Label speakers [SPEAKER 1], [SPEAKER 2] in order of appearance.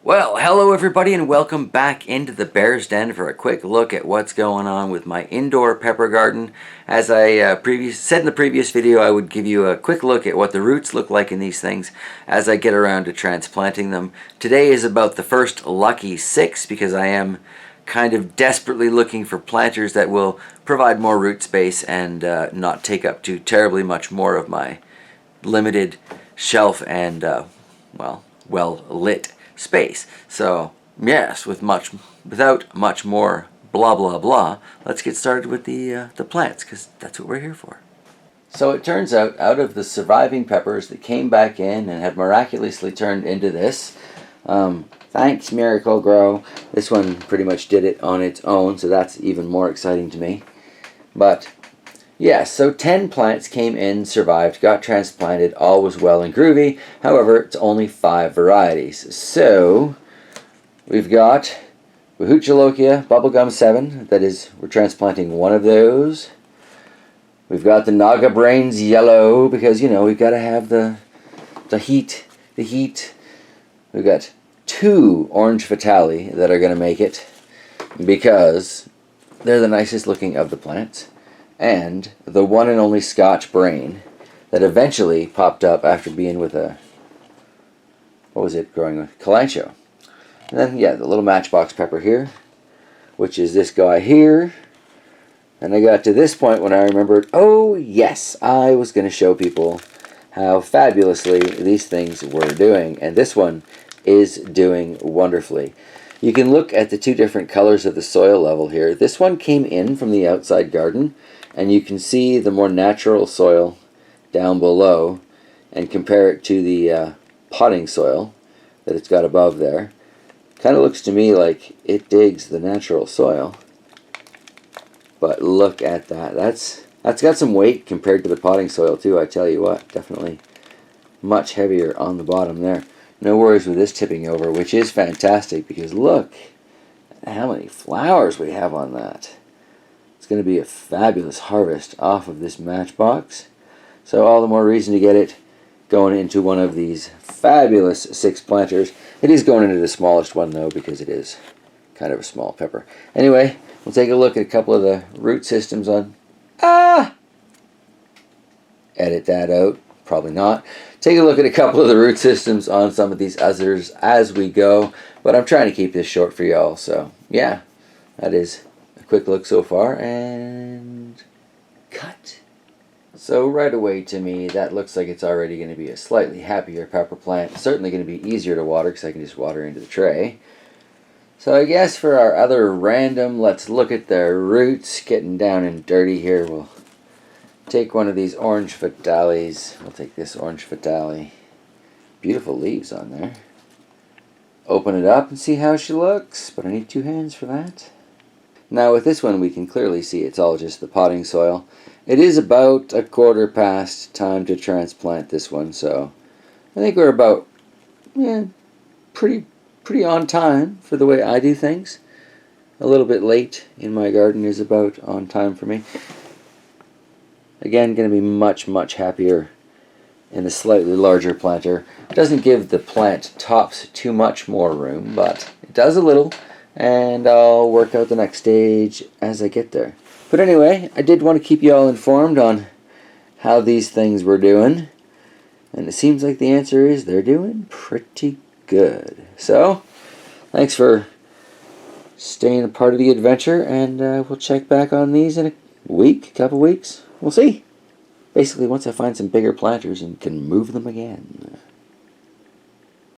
[SPEAKER 1] Well, hello everybody and welcome back into the Bear's Den for a quick look at what's going on with my indoor pepper garden. As I said in the previous video, I would give you a quick look at what the roots look like in these things as I get around to transplanting them. Today is about the first lucky 6 because I am kind of desperately looking for planters that will provide more root space and not take up too terribly much more of my limited shelf and, well lit space. So yes, without much more blah blah blah, let's get started with the plants, because that's what we're here for. So it turns out of the surviving peppers that came back in and have miraculously turned into this, thanks Miracle Grow, this one pretty much did it on its own, so that's even more exciting to me. But yes, so 10 plants came in, survived, got transplanted, all was well and groovy. However, it's only 5 varieties. So, we've got Wahuchalokia Bubblegum 7, that is, we're transplanting one of those. We've got the Naga Brains Yellow, because, you know, we've got to have the heat. We've got 2 Orange Fatali that are going to make it, because they're the nicest looking of the plants. And the one and only Scotch Brain that eventually popped up after being with a, what was it growing with? Kalanchoe. And then, yeah, the little Matchbox pepper here, which is this guy here. And I got to this point when I remembered, oh yes, I was going to show people how fabulously these things were doing. And this one is doing wonderfully. You can look at the 2 different colors of the soil level here. This one came in from the outside garden, and you can see the more natural soil down below and compare it to the potting soil that it's got above there. Kind of looks to me like it digs the natural soil. But look at that. That's got some weight compared to the potting soil too, I tell you what. Definitely much heavier on the bottom there. No worries with this tipping over, which is fantastic because look at how many flowers we have on that. It's going to be a fabulous harvest off of this Matchbox. So all the more reason to get it going into one of these fabulous 6 planters. It is going into the smallest one though because it is kind of a small pepper. Anyway, we'll take a look at a couple of the root systems on... Edit that out. Probably not. Take a look at a couple of the root systems on some of these others as we go. But I'm trying to keep this short for y'all. So yeah, that is a quick look so far. And cut. So right away to me, that looks like it's already going to be a slightly happier pepper plant. Certainly going to be easier to water because I can just water into the tray. So I guess for our other random, let's look at the roots. Getting down and dirty here. We'll take one of these Orange Fatalis. We'll take this Orange Fatali. Beautiful leaves on there. Open it up and see how she looks, but I need 2 hands for that. Now with this one we can clearly see it's all just the potting soil. It is about a quarter past time to transplant this one, so I think we're about pretty on time for the way I do things. A little bit late in my garden is about on time for me. Again, going to be much happier in the slightly larger planter. It doesn't give the plant tops too much more room, but it does a little, and I'll work out the next stage as I get there. But anyway, I did want to keep you all informed on how these things were doing, and it seems like the answer is they're doing pretty good. So, thanks for staying a part of the adventure, and we'll check back on these in a couple weeks. We'll see. Basically, once I find some bigger planters and can move them again.